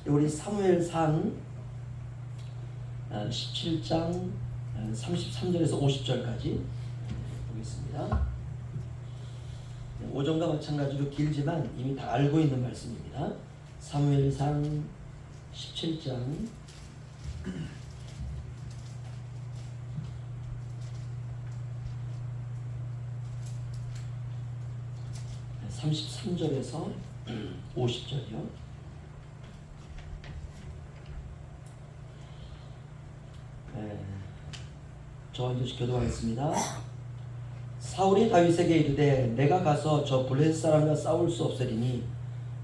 우리 사무엘상 17장 33절에서 50절까지 보겠습니다. 오전과 마찬가지로 길지만 이미 다 알고 있는 말씀입니다. 사무엘상 17장 33절에서 50절이요. 저 이제 교도하겠습니다. 사울이 다윗에게 이르되 내가 가서 저 블레셋 사람과 싸울 수 없으리니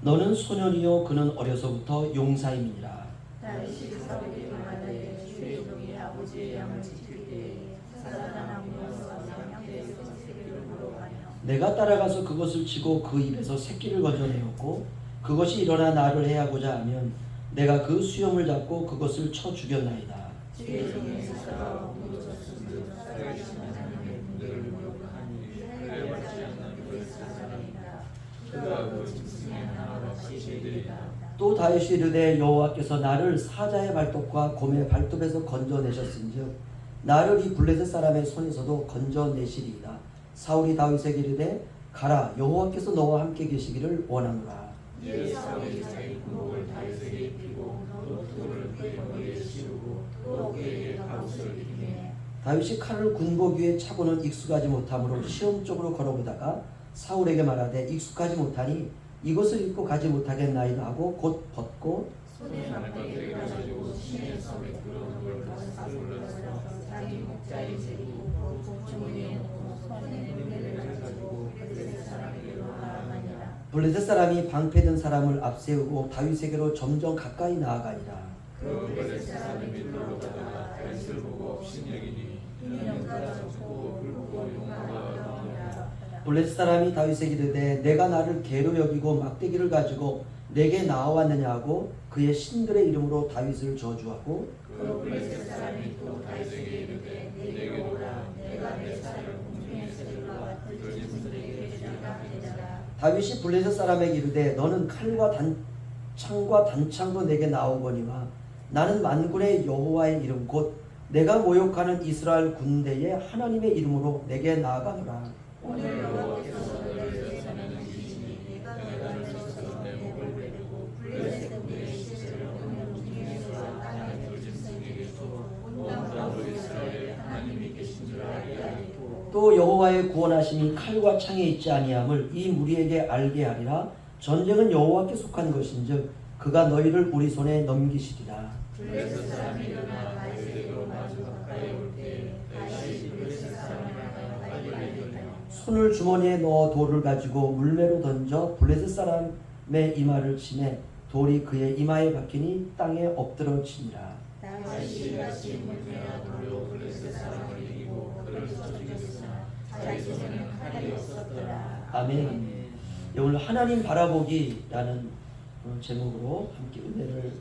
너는 소년이요 그는 어려서부터 용사임이니라. 다윗이 사울에게 말하되 주의 종이 아버지의 양을 지킬 때에 살아남은 여호와가 양떼에서 새끼를 물어가며 내가 따라가서 그것을 치고 그 입에서 새끼를 건져내었고 그것이 일어나 나를 해하고자 하면 내가 그 수염을 잡고 그것을 쳐 죽였나이다. 주의 종이 스스로 무너졌으며 살아계신 하나님의 군대를 모욕하니 할례하지 않는 블레셋 사람이다. 그가 그 짐승의 하나와 같이 죄되리라. 또 다윗이 이르되 여호와께서 나를 사자의 발톱과 곰의 발톱에서 건져내셨은즉 나를 이 블레셋 사람의 손에서도 건져내시리이다. 사울이 다윗에게 이르되 가라 여호와께서 너와 함께 계시기를 원하노라. 이에 사울이 자기 군복을 다윗에게 입히고 노토를 그의 머리에 씌우고 또 그에게 갑옷을 입히매 다윗이 칼을 군복 위에 차고는 익숙하지 못하므로 시험적으로 걸어보다가 사울에게 말하되 익숙하지 못하니 이것을 입고 가지 못하겠나이다 하고 곧 벗고 손에 막대기를 가지고 신의 섬에 들어오는 걸 가슴을 불러서 자기 목자에 재고 주머니에 넣고 손에 물레를 가지고 블레셋 사람에게로 나아가니라. 블레셋 사람이 방패든 사람을 앞세우고 다윗에게로 점점 가까이 나아가니라. 그 블레셋 사람이 들어오다가 다윗을 보고 업신여기니 이는 그가 좋고 굵고 용감하다 하니라. 블레셋 사람이 다윗에게 이르되 내가 나를 개로 여기고 막대기를 가지고 내게 나와왔느냐 하고 그의 신들의 이름으로 다윗을 저주하고 그 블레셋 사람이 또 다윗에게 이르되 내게로 오라. 내가 내 살을 공중에서 일러와 그 짐승들에게 주리라 하니라. 다윗이 블레셋 사람에게 이르되 너는 칼과 단창과 단창도 내게 나오거니와 나는 만군의 여호와의 이름 곧 내가 모욕하는 이스라엘 군대의 하나님의 이름으로 내게 나아가노라. 오늘 여호와께서 너를 위해서는 이기시니 내가 있어서 내 목을 베고 블레셋 군대의 시체를 오늘 중에서 땅의 두 짐승에게 주어 온 땅으로 이스라엘의 하나님이 계신 줄 알게 하리고 또 여호와의 구원하심이 칼과 창에 있지 아니함을 이 무리에게 알게 하리라. 전쟁은 여호와께 속한 것인즉 그가 너희를 우리 손에 넘기시리라. 블레셋 사람이 일어나 다윗에게로 마주 가까이 올 때에 다윗이 블레셋 사람을 향하여 빨리 달리며 손을 주머니에 넣어 돌을 가지고 물매로 던져 블레셋 사람의 이마를 치매 돌이 그의 이마에 박히니 땅에 엎드러지니라. 다윗이 다시 물매와 돌로 블레셋 사람을 이기고 그를 쳐 죽였으나 자기 손에는 칼이 없었더라. 아멘. 오늘 하나님 바라보기라는 제목으로 함께 은혜를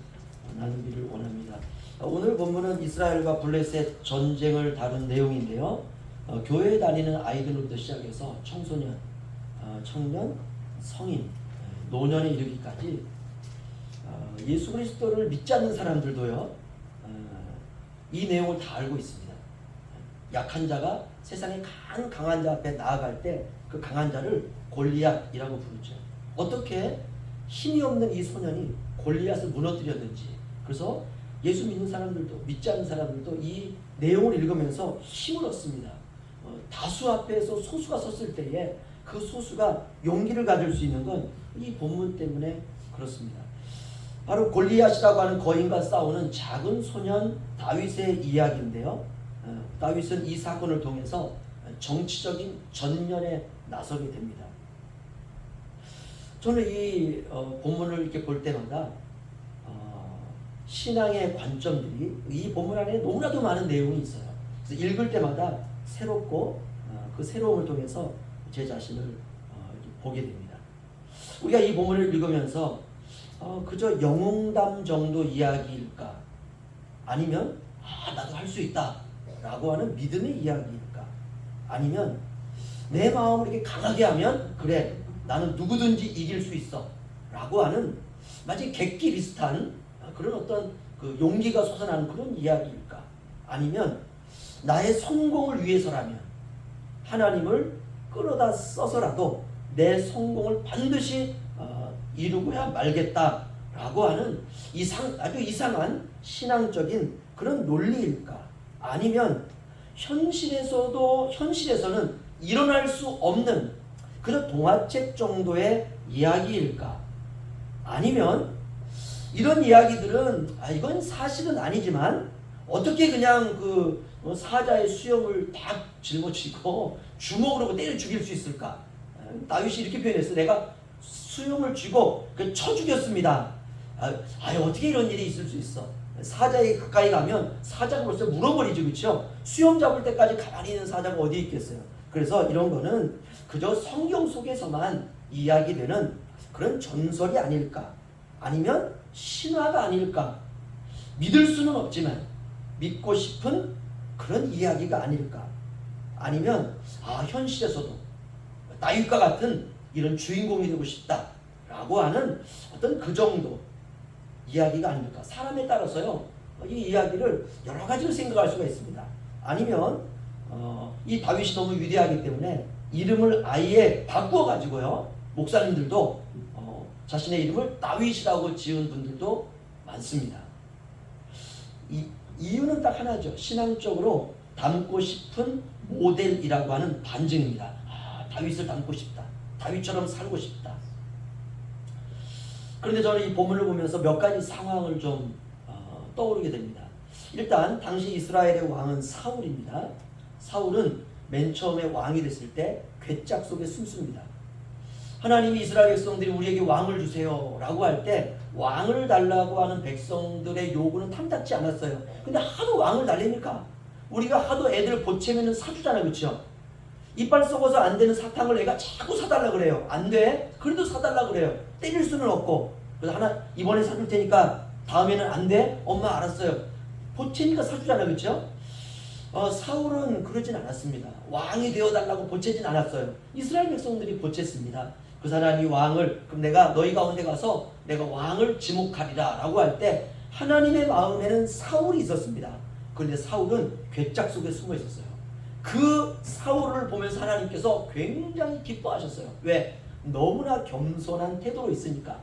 나누기를 원합니다. 오늘 본문은 이스라엘과 블레셋 전쟁을 다룬 내용인데요. 교회에 다니는 아이들부터 시작해서 청소년, 청년, 성인, 노년에 이르기까지 예수 그리스도를 믿지 않는 사람들도요. 이 내용을 다 알고 있습니다. 약한 자가 세상에 강한 자 앞에 나아갈 때 그 강한 자를 골리앗이라고 부르죠. 어떻게 힘이 없는 이 소년이 골리앗을 무너뜨렸는지. 그래서 예수 믿는 사람들도 믿지 않는 사람들도 이 내용을 읽으면서 힘을 얻습니다. 다수 앞에서 소수가 섰을 때에 그 소수가 용기를 가질 수 있는 건 이 본문 때문에 그렇습니다. 바로 골리앗이라고 하는 거인과 싸우는 작은 소년 다윗의 이야기인데요. 다윗은 이 사건을 통해서 정치적인 전면에 나서게 됩니다. 저는 이 본문을 이렇게 볼 때마다 신앙의 관점들이 이 본문 안에 너무나도 많은 내용이 있어요. 그래서 읽을 때마다 새롭고 그 새로움을 통해서 제 자신을 보게 됩니다. 우리가 이 본문을 읽으면서 그저 영웅담 정도 이야기일까? 아니면 나도 할 수 있다 라고 하는 믿음의 이야기일까? 아니면 내 마음을 이렇게 강하게 하면 그래 나는 누구든지 이길 수 있어 라고 하는 마치 객기 비슷한 그런 어떤 그 용기가 솟아나는 그런 이야기일까? 아니면 나의 성공을 위해서라면 하나님을 끌어다 써서라도 내 성공을 반드시 이루고야 말겠다라고 하는 아주 이상한 신앙적인 그런 논리일까? 아니면 현실에서는 일어날 수 없는 그런 동화책 정도의 이야기일까? 아니면 이런 이야기들은 이건 사실은 아니지만 어떻게 그냥 그 사자의 수염을 딱 짊어지고 주먹으로 때려 죽일 수 있을까? 다윗이 이렇게 표현했어. 내가 수염을 쥐고 쳐 죽였습니다. 어떻게 이런 일이 있을 수 있어? 사자에 가까이 가면 사자가 벌써 물어버리죠, 그렇죠? 수염 잡을 때까지 가만히 있는 사자가 어디 있겠어요? 그래서 이런 거는 그저 성경 속에서만 이야기되는 그런 전설이 아닐까? 아니면 신화가 아닐까? 믿을 수는 없지만 믿고 싶은 그런 이야기가 아닐까? 아니면 현실에서도 다윗과 같은 이런 주인공이 되고 싶다라고 하는 어떤 그 정도 이야기가 아닐까? 사람에 따라서요 이 이야기를 여러 가지로 생각할 수가 있습니다. 아니면 이 다윗이 너무 위대하기 때문에 이름을 아예 바꾸어 가지고요 목사님들도 자신의 이름을 다윗이라고 지은 분들도 많습니다. 이유는 딱 하나죠. 신앙적으로 닮고 싶은 모델이라고 하는 반증입니다. 다윗을 닮고 싶다. 다윗처럼 살고 싶다. 그런데 저는 이 본문을 보면서 몇 가지 상황을 좀 떠오르게 됩니다. 일단 당시 이스라엘의 왕은 사울입니다. 사울은 맨 처음에 왕이 됐을 때 괴짝 속에 숨습니다. 하나님이 이스라엘 백성들이 우리에게 왕을 주세요 라고 할 때 왕을 달라고 하는 백성들의 요구는 탐탁지 않았어요. 근데 하도 왕을 달래니까 우리가 하도 애들 보채면 사주잖아요, 그렇죠? 이빨 썩어서 안 되는 사탕을 애가 자꾸 사달라 그래요. 안 돼? 그래도 사달라 그래요. 때릴 수는 없고. 그래서 이번에 사줄 테니까 다음에는 안 돼? 엄마 알았어요. 보채니까 사주잖아요, 그렇죠? 사울은 그러진 않았습니다. 왕이 되어달라고 보채진 않았어요. 이스라엘 백성들이 보챘습니다. 그 사람이 왕을 그럼 내가 너희 가운데 가서 내가 왕을 지목하리라 라고 할 때 하나님의 마음에는 사울이 있었습니다. 그런데 사울은 괴짝 속에 숨어 있었어요. 그 사울을 보면서 하나님께서 굉장히 기뻐하셨어요. 왜? 너무나 겸손한 태도로 있으니까.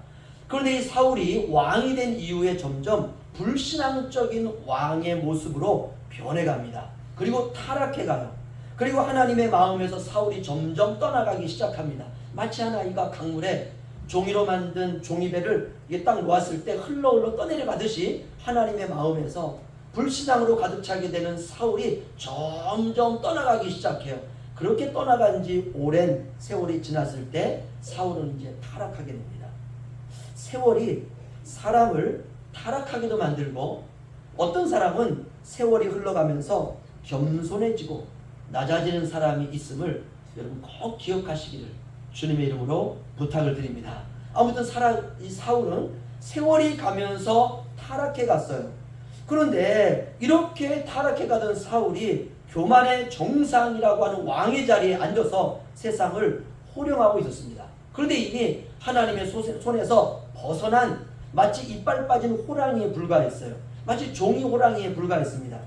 그런데 이 사울이 왕이 된 이후에 점점 불신앙적인 왕의 모습으로 변해갑니다. 그리고 타락해가요. 그리고 하나님의 마음에서 사울이 점점 떠나가기 시작합니다. 마치 한 아이가 강물에 종이로 만든 종이배를 딱 놓았을 때 흘러 떠내려가듯이 하나님의 마음에서 불신앙으로 가득 차게 되는 사울이 점점 떠나가기 시작해요. 그렇게 떠나간 지 오랜 세월이 지났을 때 사울은 이제 타락하게 됩니다. 세월이 사람을 타락하게도 만들고 어떤 사람은 세월이 흘러가면서 겸손해지고 낮아지는 사람이 있음을 여러분 꼭 기억하시기를 주님의 이름으로 부탁을 드립니다. 아무튼 이 사울은 세월이 가면서 타락해 갔어요. 그런데 이렇게 타락해 가던 사울이 교만의 정상이라고 하는 왕의 자리에 앉아서 세상을 호령하고 있었습니다. 그런데 이미 하나님의 손에서 벗어난 마치 이빨 빠진 호랑이에 불과했어요. 마치 종이 호랑이에 불과했습니다.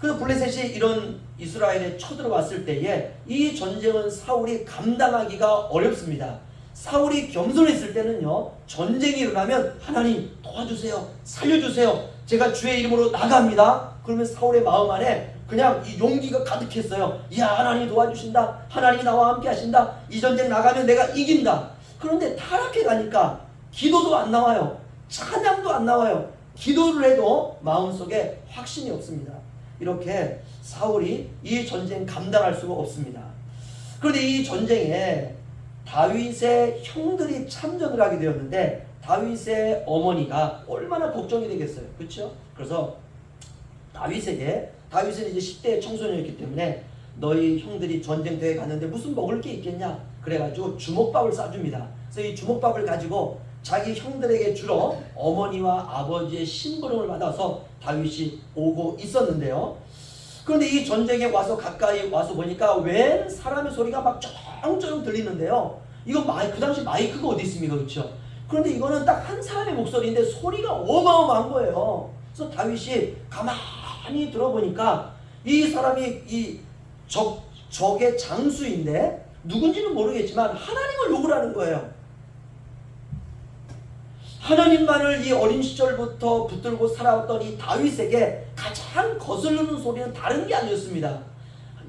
그래서 블레셋이 이런 이스라엘에 쳐들어왔을 때에 이 전쟁은 사울이 감당하기가 어렵습니다. 사울이 겸손했을 때는요, 전쟁이 일어나면 하나님 도와주세요, 살려주세요, 제가 주의 이름으로 나갑니다. 그러면 사울의 마음 안에 그냥 이 용기가 가득했어요. 이야, 하나님이 도와주신다, 하나님이 나와 함께 하신다, 이 전쟁 나가면 내가 이긴다. 그런데 타락해 가니까 기도도 안 나와요, 찬양도 안 나와요, 기도를 해도 마음속에 확신이 없습니다. 이렇게 사울이 이 전쟁 감당할 수가 없습니다. 그런데 이 전쟁에 다윗의 형들이 참전을 하게 되었는데 다윗의 어머니가 얼마나 걱정이 되겠어요, 그렇죠? 그래서 다윗은 이제 10대 청소년이었기 때문에 너희 형들이 전쟁터에 갔는데 무슨 먹을 게 있겠냐, 그래가지고 주먹밥을 싸줍니다. 그래서 이 주먹밥을 가지고 자기 형들에게 주러 어머니와 아버지의 심부름을 받아서 다윗이 오고 있었는데요. 그런데 이 전쟁에 와서 가까이 와서 보니까 웬 사람의 소리가 막 쩌렁쩌렁 들리는데요. 이거 그 당시 마이크가 어디 있습니까, 그렇죠? 그런데 이거는 딱 한 사람의 목소리인데 소리가 어마어마한 거예요. 그래서 다윗이 가만히 들어보니까 이 사람이 이 적의 장수인데 누군지는 모르겠지만 하나님을 욕을 하는 거예요. 하나님만을 이 어린 시절부터 붙들고 살아왔던 이 다윗에게 가장 거스르는 소리는 다른 게 아니었습니다.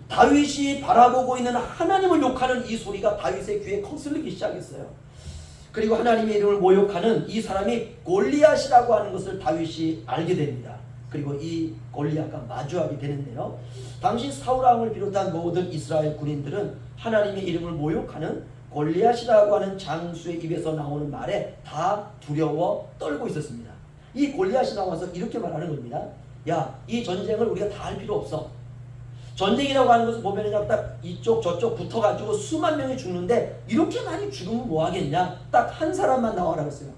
다윗이 바라보고 있는 하나님을 욕하는 이 소리가 다윗의 귀에 거슬리기 시작했어요. 그리고 하나님의 이름을 모욕하는 이 사람이 골리앗이라고 하는 것을 다윗이 알게 됩니다. 그리고 이 골리앗과 마주하게 되는데요. 당시 사울왕을 비롯한 모든 이스라엘 군인들은 하나님의 이름을 모욕하는 골리앗이라고 하는 장수의 입에서 나오는 말에 다 두려워 떨고 있었습니다. 이 골리앗이 나와서 이렇게 말하는 겁니다. 야, 이 전쟁을 우리가 다 할 필요 없어. 전쟁이라고 하는 것을 보면 그냥 딱 이쪽 저쪽 붙어가지고 수만 명이 죽는데 이렇게 많이 죽으면 뭐 하겠냐? 딱 한 사람만 나와라 그랬어요.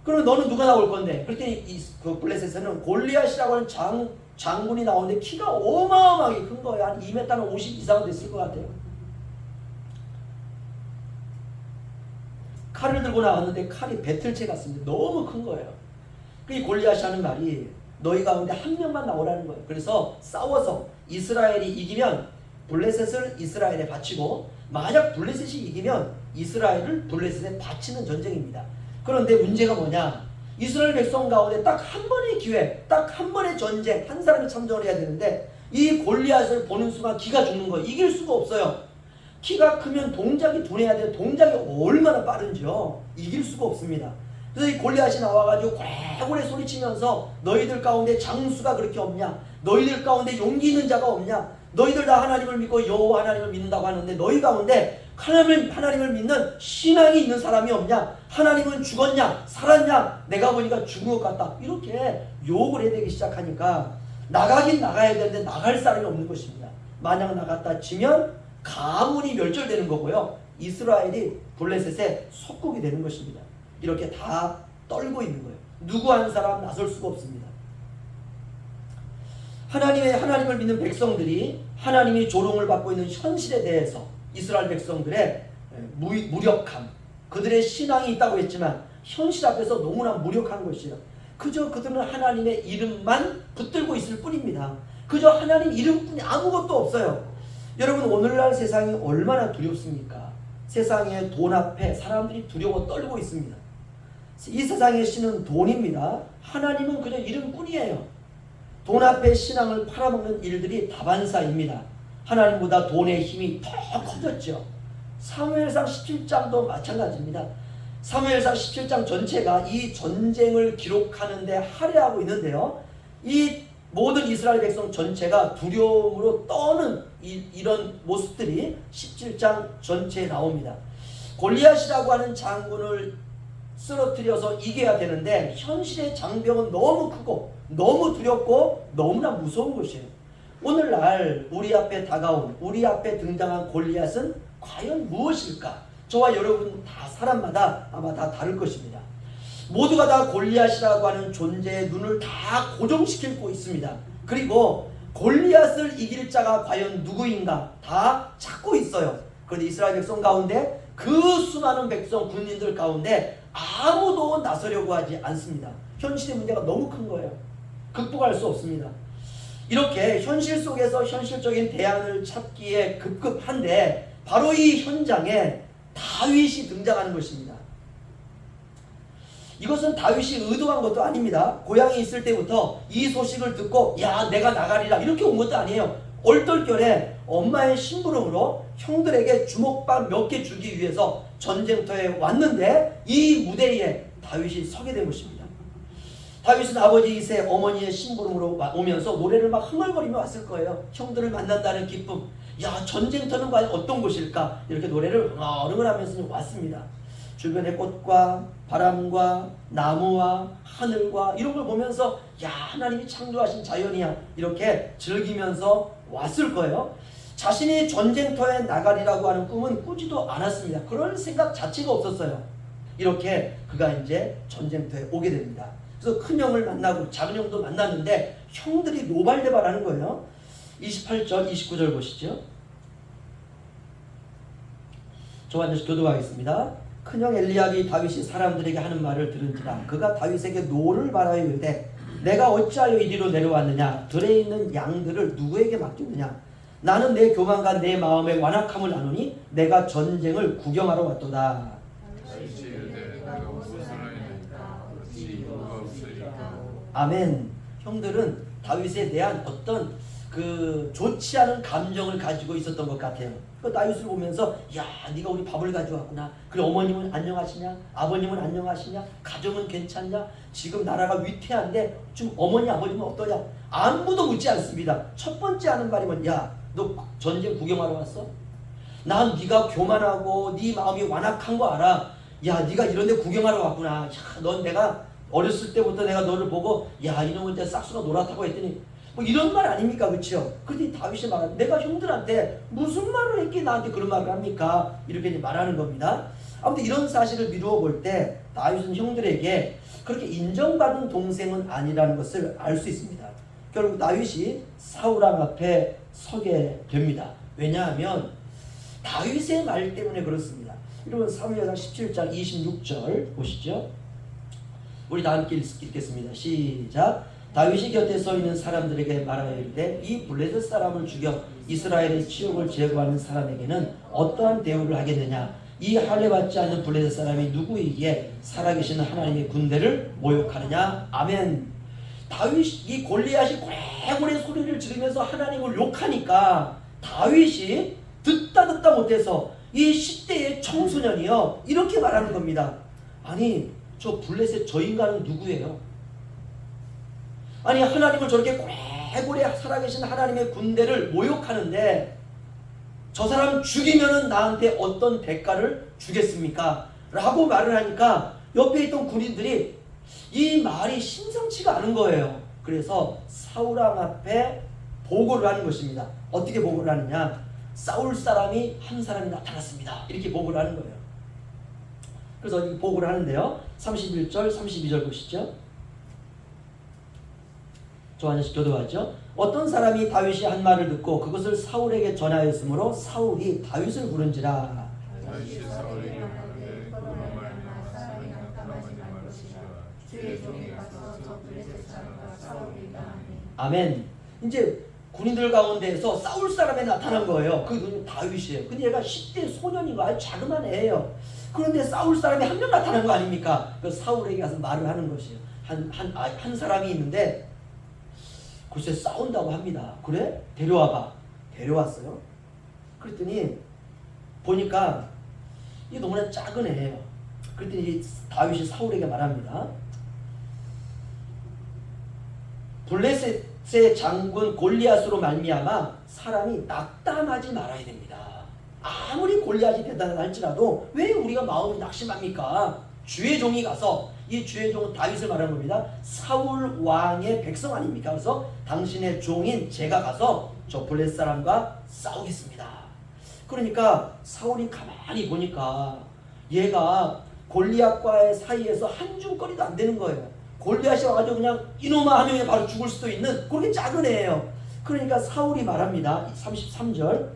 그러면 너는 누가 나올 건데? 그랬더니 그 블레셋에는 골리앗이라고 하는 장군이 나오는데 키가 어마어마하게 큰 거예요. 한 2m는 50 이상은 됐을 것 같아요. 칼을 들고 나왔는데 칼이 배틀채 같습니다. 너무 큰 거예요. 그 골리앗이 하는 말이 너희 가운데 한 명만 나오라는 거예요. 그래서 싸워서 이스라엘이 이기면 블레셋을 이스라엘에 바치고 만약 블레셋이 이기면 이스라엘을 블레셋에 바치는 전쟁입니다. 그런데 문제가 뭐냐? 이스라엘 백성 가운데 딱 한 번의 기회, 딱 한 번의 전쟁, 한 사람이 참전을 해야 되는데 이 골리앗을 보는 순간 기가 죽는 거예요. 이길 수가 없어요. 키가 크면 동작이 둔해야 돼요. 동작이 얼마나 빠른지요. 이길 수가 없습니다. 그래서 이 골리앗이 나와가지고 고래고래 소리치면서 너희들 가운데 장수가 그렇게 없냐? 너희들 가운데 용기 있는 자가 없냐? 너희들 다 하나님을 믿고 여호와 하나님을 믿는다고 하는데 너희 가운데 하나님을 믿는 신앙이 있는 사람이 없냐? 하나님은 죽었냐? 살았냐? 내가 보니까 죽은 것 같다. 이렇게 욕을 해대기 시작하니까 나가긴 나가야 되는데 나갈 사람이 없는 것입니다. 만약 나갔다 치면 가문이 멸절되는 거고요. 이스라엘이 블레셋에 속국이 되는 것입니다. 이렇게 다 떨고 있는 거예요. 누구 한 사람 나설 수가 없습니다. 하나님을 믿는 백성들이 하나님이 조롱을 받고 있는 현실에 대해서 이스라엘 백성들의 무력함, 그들의 신앙이 있다고 했지만 현실 앞에서 너무나 무력한 것이에요. 그저 그들은 하나님의 이름만 붙들고 있을 뿐입니다. 그저 하나님 이름뿐이 아무것도 없어요. 여러분, 오늘날 세상이 얼마나 두렵습니까? 세상의 돈 앞에 사람들이 두려워 떨고 있습니다. 이 세상의 신은 돈입니다. 하나님은 그저 이름뿐이에요. 돈 앞에 신앙을 팔아먹는 일들이 다반사입니다. 하나님보다 돈의 힘이 더 커졌죠. 사무엘상 17장도 마찬가지입니다. 사무엘상 17장 전체가 이 전쟁을 기록하는 데 할애하고 있는데요. 이 모든 이스라엘 백성 전체가 두려움으로 떠는 이런 모습들이 17장 전체에 나옵니다. 골리앗이라고 하는 장군을 쓰러뜨려서 이겨야 되는데 현실의 장벽은 너무 크고 너무 두렵고 너무나 무서운 것이에요. 오늘날 우리 앞에 다가온, 우리 앞에 등장한 골리앗은 과연 무엇일까? 저와 여러분 다 사람마다 아마 다 다를 것입니다. 모두가 다 골리앗이라고 하는 존재의 눈을 다 고정시키고 있습니다. 그리고 골리앗을 이길 자가 과연 누구인가 다 찾고 있어요. 그런데 이스라엘 백성 가운데 그 수많은 백성 군인들 가운데 아무도 나서려고 하지 않습니다. 현실의 문제가 너무 큰 거예요. 극복할 수 없습니다. 이렇게 현실 속에서 현실적인 대안을 찾기에 급급한데 바로 이 현장에 다윗이 등장하는 것입니다. 이것은 다윗이 의도한 것도 아닙니다. 고향에 있을 때부터 이 소식을 듣고 야 내가 나가리라 이렇게 온 것도 아니에요. 얼떨결에 엄마의 심부름으로 형들에게 주먹밥 몇 개 주기 위해서 전쟁터에 왔는데 이 무대에 다윗이 서게 된 것입니다. 다윗은 아버지 이세 어머니의 심부름으로 오면서 노래를 막 흥얼거리며 왔을 거예요. 형들을 만난다는 기쁨. 야 전쟁터는 과연 어떤 곳일까? 이렇게 노래를 흥얼흥얼하면서 왔습니다. 주변의 꽃과 바람과 나무와 하늘과 이런 걸 보면서 야 하나님이 창조하신 자연이야 이렇게 즐기면서 왔을 거예요. 자신이 전쟁터에 나가리라고 하는 꿈은 꾸지도 않았습니다. 그럴 생각 자체가 없었어요. 이렇게 그가 이제 전쟁터에 오게 됩니다. 그래서 큰 형을 만나고 작은 형도 만났는데 형들이 노발대발하는 거예요. 28절 29절 보시죠. 저와 다시 교도하겠습니다. 큰형 엘리압이 다윗이 사람들에게 하는 말을 들은지라 그가 다윗에게 노를 바라여 이르되 내가 어찌하여 이리로 내려왔느냐 들에 있는 양들을 누구에게 맡겼느냐 나는 내 교만과 내 마음의 완악함을 아노니 내가 전쟁을 구경하러 왔도다. 아멘. 형들은 다윗에 대한 어떤 그 좋지 않은 감정을 가지고 있었던 것 같아요. 그 다윗을 보면서 야 네가 우리 밥을 가져왔구나. 그래 어머님은 안녕하시냐? 아버님은 안녕하시냐? 가정은 괜찮냐? 지금 나라가 위태한데 좀 어머니 아버님은 어떠냐? 아무도 묻지 않습니다. 첫 번째 하는 말이 뭐냐? 야 너 전쟁 구경하러 왔어? 난 네가 교만하고 네 마음이 완악한 거 알아. 야 네가 이런 데 구경하러 왔구나. 야, 넌 내가 어렸을 때부터 내가 너를 보고 야 이놈은 이제 싹수가 노랗다고 했더니 뭐 이런 말 아닙니까? 그렇죠? 그런데 다윗이 말하는 내가 형들한테 무슨 말을 했기에 나한테 그런 말을 합니까? 이렇게 말하는 겁니다. 아무튼 이런 사실을 미루어 볼 때 다윗은 형들에게 그렇게 인정받은 동생은 아니라는 것을 알 수 있습니다. 결국 다윗이 사울왕 앞에 서게 됩니다. 왜냐하면 다윗의 말 때문에 그렇습니다. 여러분 사무엘상 17장 26절 보시죠. 우리 다 함께 읽겠습니다. 시작. 다윗이 곁에 서 있는 사람들에게 말하여 이르되 이 블레셋 사람을 죽여 이스라엘의 치욕을 제거하는 사람에게는 어떠한 대우를 하겠느냐. 이 할례 받지 않는 블레셋 사람이 누구이기에 살아계신 하나님의 군대를 모욕하느냐. 아멘. 다윗이 이 골리앗이 고래고래 소리를 지르면서 하나님을 욕하니까 다윗이 듣다 못해서 이 10대의 청소년이요 이렇게 말하는 겁니다. 아니 저 블레셋 저 인간은 누구예요? 아니 하나님을 저렇게 고래고래 살아계신 하나님의 군대를 모욕하는데 저 사람 죽이면은 나한테 어떤 대가를 주겠습니까? 라고 말을 하니까 옆에 있던 군인들이 이 말이 심상치가 않은 거예요. 그래서 사울왕 앞에 보고를 하는 것입니다. 어떻게 보고를 하느냐? 싸울 사람이 한 사람이 나타났습니다. 이렇게 보고를 하는 거예요. 그래서 이 보고를 하는데요. 31절, 32절 보시죠. 저 아저씨 교도하죠. 어떤 사람이 다윗이 한 말을 듣고 그것을 사울에게 전하였으므로 사울이 다윗을 부른지라. 다윗이 사울에게 말하되 그로 말미암아 사람이 낙담하지 말으시라. 주의 종이 가서 저 블레셋 사람과 싸우리라. 아멘. 이제 군인들 가운데에서 싸울 사람이 나타난 거예요. 그 다윗이에요. 근데 얘가 10대 소년이고 아주 자그만 애예요. 그런데 싸울 사람이 한 명 나타난 거 아닙니까? 그 사울에게 가서 말을 하는 것이에요. 한 사람이 있는데 글쎄 싸운다고 합니다. 그래? 데려와봐. 데려왔어요. 그랬더니 보니까 이 너무나 작은 애예요. 그랬더니 다윗이 사울에게 말합니다. 블레셋의 장군 골리앗으로 말미암아 사람이 낙담하지 말아야 됩니다. 아무리 골리앗이 대단하다 할지라도 왜 우리가 마음이 낙심합니까? 주의 종이 가서 이 주의 종은 다윗을 말하는 겁니다. 사울 왕의 백성 아닙니까? 그래서 당신의 종인 제가 가서 저 블레셋 사람과 싸우겠습니다. 그러니까 사울이 가만히 보니까 얘가 골리앗과의 사이에서 한줌거리도 안 되는 거예요. 골리앗이 와가지고 그냥 이놈아 하면 바로 죽을 수도 있는 그렇게 작은 애예요. 그러니까 사울이 말합니다. 33절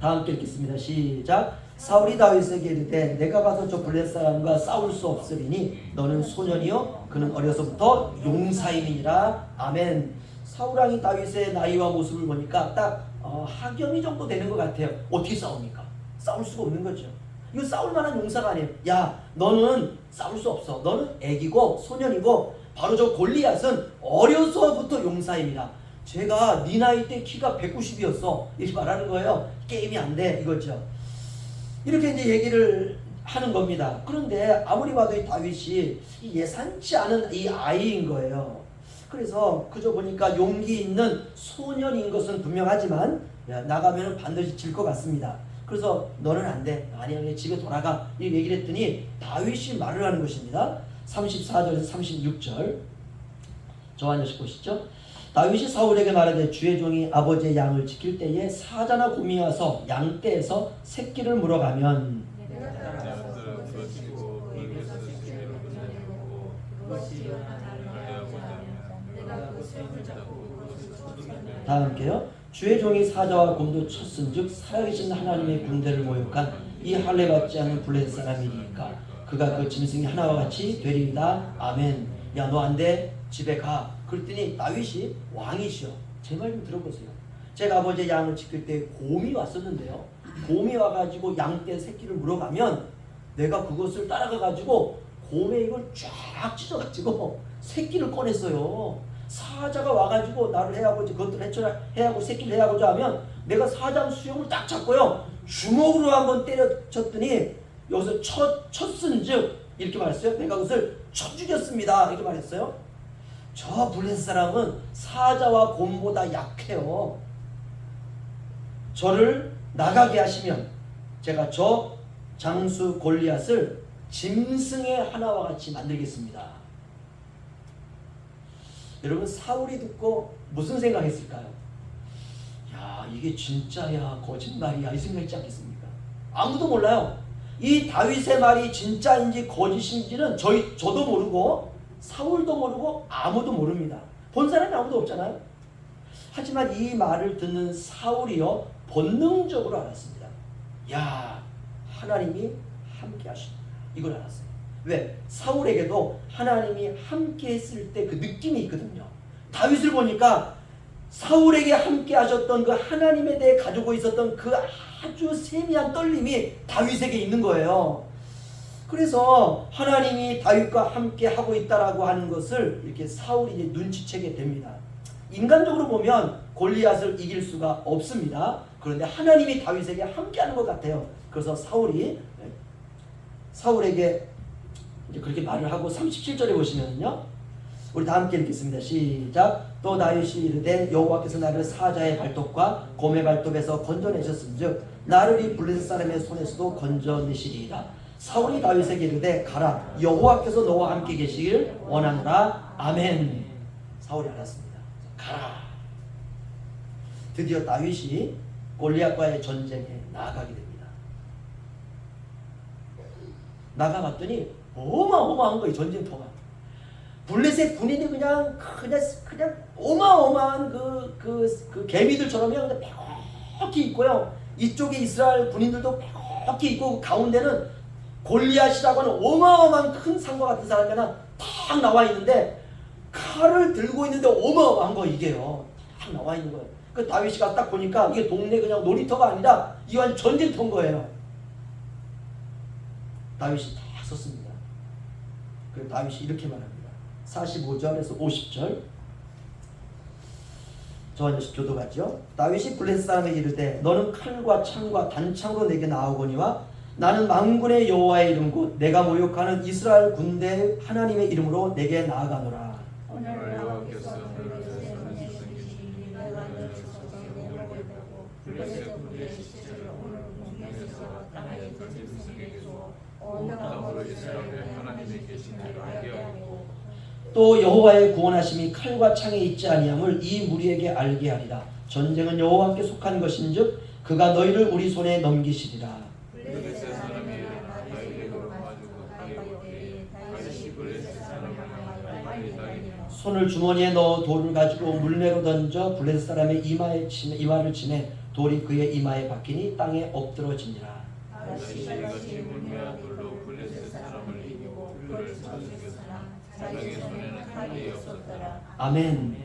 다 함께 읽겠습니다. 시작. 사울이 다윗에게 이르되 내가 가서 저 블레셋 사람과 싸울 수 없으리니 너는 소년이요 그는 어려서부터 용사임이니라. 아멘. 사울왕이 다윗의 나이와 모습을 보니까 딱 하경이 정도 되는 것 같아요. 어떻게 싸웁니까? 싸울 수가 없는 거죠. 이거 싸울 만한 용사가 아니에요. 야 너는 싸울 수 없어. 너는 애기고 소년이고 바로 저 골리앗은 어려서부터 용사입니다. 제가 네 나이 때 키가 190이었어. 이렇게 말하는 거예요. 게임이 안 돼 이거죠. 이렇게 이제 얘기를 하는 겁니다. 그런데 아무리 봐도 이 다윗이 예산치 않은 이 아이인 거예요. 그래서 그저 보니까 용기 있는 소년인 것은 분명하지만 나가면 반드시 질 것 같습니다. 그래서 너는 안 돼. 아니야 집에 돌아가. 이렇게 얘기를 했더니 다윗이 말을 하는 것입니다. 34절에서 36절 저 한 절씩 보시죠. 다윗이 사울에게 말하되 주의 종이 아버지의 양을 지킬 때에 사자나 곰이 와서 양떼에서 새끼를 물어가면 다 함께요. 주의 종이 사자와 곰도 쳤은즉 살아계신 하나님의 군대를 모욕한 이 할례 받지 않는 블레셋 사람이니까 그가 그 짐승이 하나와 같이 되리이다. 아멘. 야, 너 안 돼? 집에 가. 그랬더니 다윗이 왕이시여. 제 말 좀 들어보세요. 제가 아버지 양을 지킬 때 곰이 왔었는데요. 곰이 와가지고 양떼 새끼를 물어가면 내가 그것을 따라가가지고 곰의 입을 쫙 찢어가지고 새끼를 꺼냈어요. 사자가 와가지고 나를 해하고자 그것들 해쳐라 해하고 새끼를 해하고자 하면 내가 사자 수염을 딱 잡고요 주먹으로 한번 때려쳤더니 여기서 쳤은즉 이렇게 말했어요. 내가 그것을 쳐 죽였습니다. 이렇게 말했어요. 저 블레셋 사람은 사자와 곰보다 약해요. 저를 나가게 하시면 제가 저 장수 골리앗을 짐승의 하나와 같이 만들겠습니다. 여러분 사울이 듣고 무슨 생각했을까요? 야, 이게 진짜야 거짓말이야 이 생각했지 않겠습니까? 아무도 몰라요. 이 다윗의 말이 진짜인지 거짓인지는 저도 모르고 사울도 모르고 아무도 모릅니다. 본 사람이 아무도 없잖아요. 하지만 이 말을 듣는 사울이요 본능적으로 알았습니다. 야, 하나님이 함께 하신다. 이걸 알았어요. 왜? 사울에게도 하나님이 함께 했을 때 그 느낌이 있거든요. 다윗을 보니까 사울에게 함께 하셨던 그 하나님에 대해 가지고 있었던 그 아주 세미한 떨림이 다윗에게 있는 거예요. 그래서 하나님이 다윗과 함께 하고 있다라고 하는 것을 이렇게 사울이 이제 눈치채게 됩니다. 인간적으로 보면 골리앗을 이길 수가 없습니다. 그런데 하나님이 다윗에게 함께 하는 것 같아요. 그래서 사울에게 이제 그렇게 말을 하고 37절에 보시면요. 우리 다 함께 읽겠습니다. 시작. 또 다윗이 이르되 여호와께서 나를 사자의 발톱과 곰의 발톱에서 건져내셨은즉 나를 이 블레셋 사람의 손에서도 건져내시리이다. 사울이 다윗에게 이르되 가라. 여호와께서 너와 함께 계시길 원하노라. 아멘. 사울이 알았습니다. 가라. 드디어 다윗이 골리앗과의 전쟁에 나아가게 됩니다. 나가봤더니 어마어마한 거예요. 전쟁터가. 블레셋 군인이 그냥 어마어마한 그 개미들처럼 그냥 벽히 있고요. 이쪽에 이스라엘 군인들도 벽히 있고 가운데는 골리앗이라고 하는 어마어마한 큰 산과 같은 사람이 하나 탁 나와 있는데 칼을 들고 있는데 어마어마한 거 이게요. 탁 나와 있는 거예요. 그 다윗이 딱 보니까 이게 동네 그냥 놀이터가 아니라 이 완전 전쟁터인 거예요. 다윗이 딱 섰습니다. 그 다윗이 이렇게 말합니다. 45절에서 50절. 저와 10조도 같죠. 다윗이 블레셋 사람에게 이르되 너는 칼과 창과 단창으로 내게 나오거니와 나는 만군의 여호와의 이름 곧 내가 모욕하는 이스라엘 군대 하나님의 이름으로 내게 나아가노라. 오늘 여호와께서 너를 세우는 짐승이니 내가 너를 쳐서 내 목을 베고 블레셋 군대의 시체를 오늘 공중에서 땅에 그 짐승에게 주어 온 땅으로 이스라엘의 하나님이 계시니를 알게 하고 또 여호와의 구원하심이 칼과 창에 있지 아니함을 이 무리에게 알게 하리라. 전쟁은 여호와께 속한 것인즉 그가 너희를 우리 손에 넘기시리라. 블레셋 사람이 다윗에게로 가지고 땅에 오되 다윗이 블레셋 사람을 향하여 빨리 달리며 손을 주머니에 넣어 돌을 가지고 물매로 던져 블레셋 사람의 이마를 치매 돌이 그의 이마에 박히니 땅에 엎드러지니라. 다윗이 같이 물매와 돌로 블레셋 사람을 이기고 그를 쳐 죽였으나 자기 손에는 칼이 없었더라. 아멘.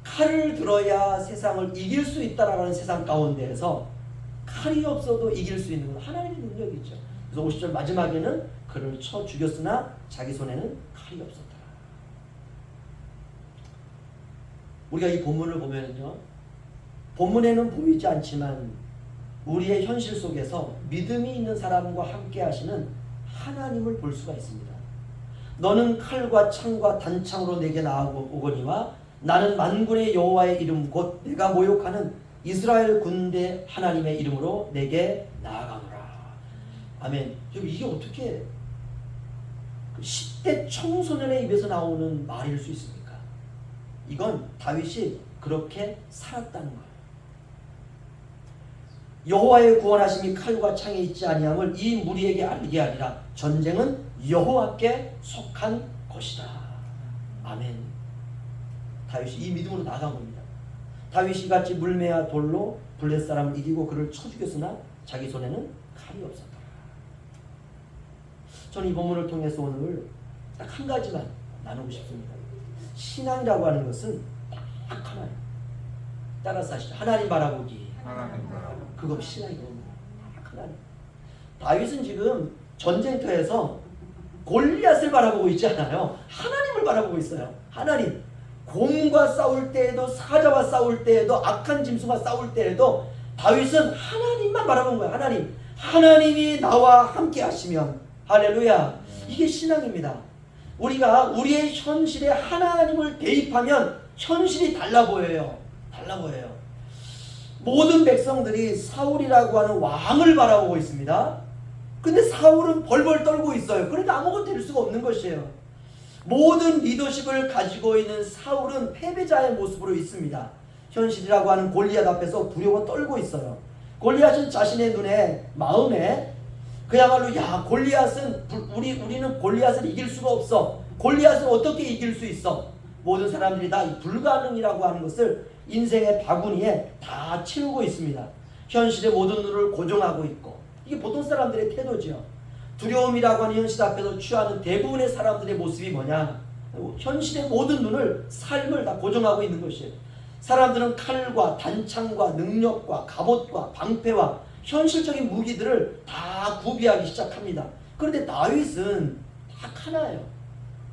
칼을 들어야 세상을 이길 수 있다라는 세상 가운데에서 칼이 없어도 이길 수 있는 건 하나님의 능력이죠. 그래서 50절 마지막에는 그를 쳐 죽였으나 자기 손에는 칼이 없었더라. 우리가 이 본문을 보면요, 본문에는 보이지 않지만 우리의 현실 속에서 믿음이 있는 사람과 함께 하시는 하나님을 볼 수가 있습니다. 너는 칼과 창과 단창으로 내게 나아오거니와 나는 만군의 여호와의 이름 곧 내가 모욕하는 이스라엘 군대 하나님의 이름으로 내게 나아가노라. 아멘. 이게 어떻게 10대 청소년의 입에서 나오는 말일 수 있습니까? 이건 다윗이 그렇게 살았다는 거예요. 여호와의 구원하심이 칼과 창에 있지 아니함을 이 무리에게 알게 하리라. 전쟁은 여호와께 속한 것이다. 아멘. 다윗이 이 믿음으로 나간 겁니다. 다윗이 같이 물매와 돌로 블레셋 사람을 이기고 그를 쳐 죽였으나 자기 손에는 칼이 없었다. 저는 이 본문을 통해서 오늘 딱 한 가지만 나누고 싶습니다. 신앙이라고 하는 것은 딱 하나예요. 따라서 하시죠. 하나님 바라보기. 하나님 바라보기. 그거 신앙이거든요. 딱 하나님. 다윗은 지금 전쟁터에서 골리앗을 바라보고 있지 않아요. 하나님을 바라보고 있어요. 하나님. 곰과 싸울 때에도, 사자와 싸울 때에도, 악한 짐승과 싸울 때에도 다윗은 하나님만 바라본 거예요. 하나님. 하나님이 나와 함께 하시면, 할렐루야. 이게 신앙입니다. 우리가 우리의 현실에 하나님을 대입하면 현실이 달라 보여요. 달라 보여요. 모든 백성들이 사울이라고 하는 왕을 바라보고 있습니다. 근데 사울은 벌벌 떨고 있어요. 그러니까 아무것도 될 수가 없는 것이에요. 모든 리더십을 가지고 있는 사울은 패배자의 모습으로 있습니다. 현실이라고 하는 골리앗 앞에서 두려워 떨고 있어요. 골리앗은 자신의 눈에, 마음에 그야말로 야, 골리앗은 우리는 골리앗을 이길 수가 없어. 골리앗을 어떻게 이길 수 있어? 모든 사람들이 다 이 불가능이라고 하는 것을 인생의 바구니에 다 채우고 있습니다. 현실의 모든 눈을 고정하고 있고, 이게 보통 사람들의 태도죠. 두려움이라고 하는 현실 앞에서 취하는 대부분의 사람들의 모습이 뭐냐? 현실의 모든 눈을, 삶을 다 고정하고 있는 것이에요. 사람들은 칼과 단창과 능력과 갑옷과 방패와 현실적인 무기들을 다 구비하기 시작합니다. 그런데 다윗은 딱 하나예요.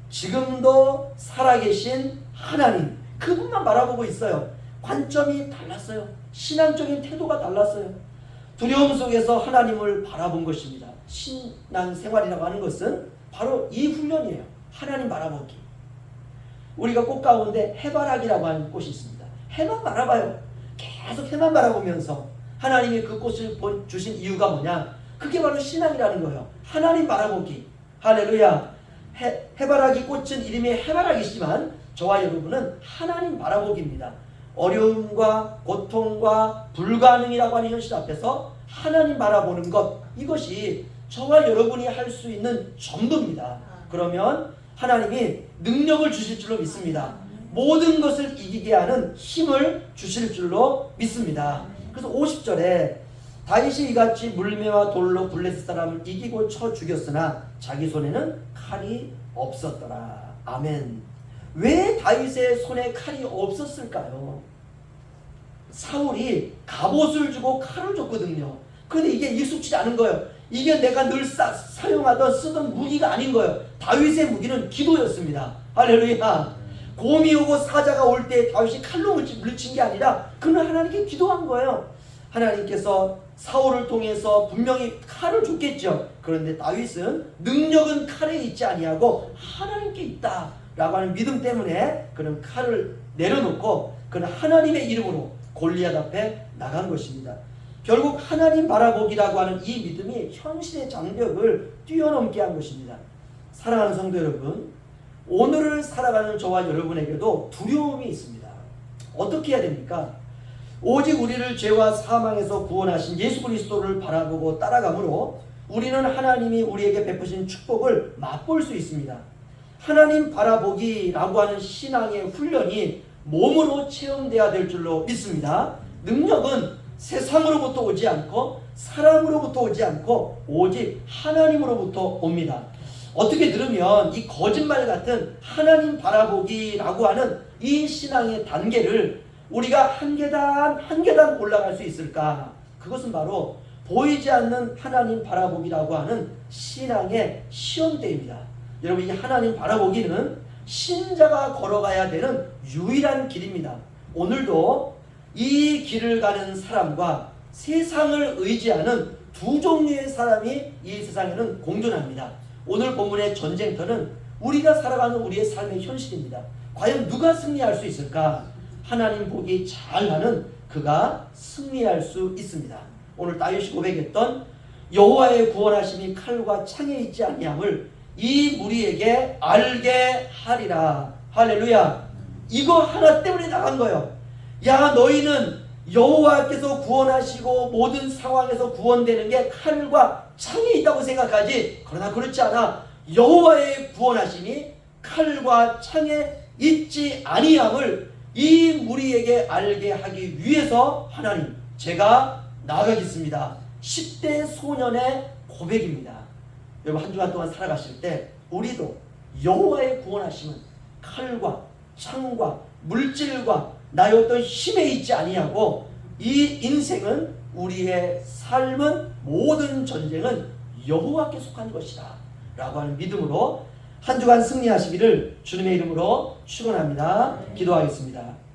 지금도 살아계신 하나님, 그분만 바라보고 있어요. 관점이 달랐어요. 신앙적인 태도가 달랐어요. 두려움 속에서 하나님을 바라본 것입니다. 신앙생활이라고 하는 것은 바로 이 훈련이에요. 하나님 바라보기. 우리가 꽃 가운데 해바라기라고 하는 꽃이 있습니다. 해만 바라봐요. 계속 해만 바라보면서 하나님이 그 꽃을 주신 이유가 뭐냐? 그게 바로 신앙이라는 거예요. 하나님 바라보기. 할렐루야. 해바라기 꽃은 이름이 해바라기지만 저와 여러분은 하나님 바라보기입니다. 어려움과 고통과 불가능이라고 하는 현실 앞에서 하나님 바라보는 것, 이것이 저와 여러분이 할 수 있는 전부입니다. 그러면 하나님이 능력을 주실 줄로 믿습니다. 모든 것을 이기게 하는 힘을 주실 줄로 믿습니다. 그래서 50절에 다윗이 이같이 물매와 돌로 블레셋 사람을 이기고 쳐 죽였으나 자기 손에는 칼이 없었더라. 아멘. 왜 다윗의 손에 칼이 없었을까요? 사울이 갑옷을 주고 칼을 줬거든요. 그런데 이게 익숙치 않은 거예요. 이게 내가 늘 사용하던 쓰던 무기가 아닌 거예요. 다윗의 무기는 기도였습니다. 할렐루야. 곰이 오고 사자가 올 때 다윗이 칼로 물리친 게 아니라 그는 하나님께 기도한 거예요. 하나님께서 사울을 통해서 분명히 칼을 줬겠죠. 그런데 다윗은 능력은 칼에 있지 아니하고 하나님께 있다 라고 하는 믿음 때문에 그는 칼을 내려놓고 그는 하나님의 이름으로 골리앗 앞에 나간 것입니다. 결국 하나님 바라보기라고 하는 이 믿음이 현실의 장벽을 뛰어넘게 한 것입니다. 사랑하는 성도 여러분, 오늘을 살아가는 저와 여러분에게도 두려움이 있습니다. 어떻게 해야 됩니까? 오직 우리를 죄와 사망에서 구원하신 예수 그리스도를 바라보고 따라가므로 우리는 하나님이 우리에게 베푸신 축복을 맛볼 수 있습니다. 하나님 바라보기라고 하는 신앙의 훈련이 몸으로 체험돼야 될 줄로 믿습니다. 능력은 세상으로부터 오지 않고 사람으로부터 오지 않고 오직 하나님으로부터 옵니다. 어떻게 들으면 이 거짓말 같은 하나님 바라보기라고 하는 이 신앙의 단계를 우리가 한 계단 한 계단 올라갈 수 있을까? 그것은 바로 보이지 않는 하나님 바라보기라고 하는 신앙의 시험대입니다. 여러분, 이 하나님 바라보기는 신자가 걸어가야 되는 유일한 길입니다. 오늘도 이 길을 가는 사람과 세상을 의지하는 두 종류의 사람이 이 세상에는 공존합니다. 오늘 본문의 전쟁터는 우리가 살아가는 우리의 삶의 현실입니다. 과연 누가 승리할 수 있을까? 하나님 보기 잘하는 그가 승리할 수 있습니다. 오늘 다윗이 고백했던 여호와의 구원하심이 칼과 창에 있지 아니함을 이 무리에게 알게 하리라. 할렐루야. 이거 하나 때문에 나간 거예요. 야, 너희는 여호와께서 구원하시고 모든 상황에서 구원되는 게 칼과 창에 있다고 생각하지. 그러나 그렇지 않아. 여호와의 구원하심이 칼과 창에 있지 아니함을 이 무리에게 알게 하기 위해서 하나님, 제가 나가겠습니다. 10대 소년의 고백입니다. 여러분 한 주간 동안 살아가실 때 우리도 여호와의 구원하심은 칼과 창과 물질과 나의 어떤 힘에 있지 아니하고 이 인생은 우리의 삶은 모든 전쟁은 여호와께 속한 것이다 라고 하는 믿음으로 한 주간 승리하시기를 주님의 이름으로 축원합니다. 기도하겠습니다.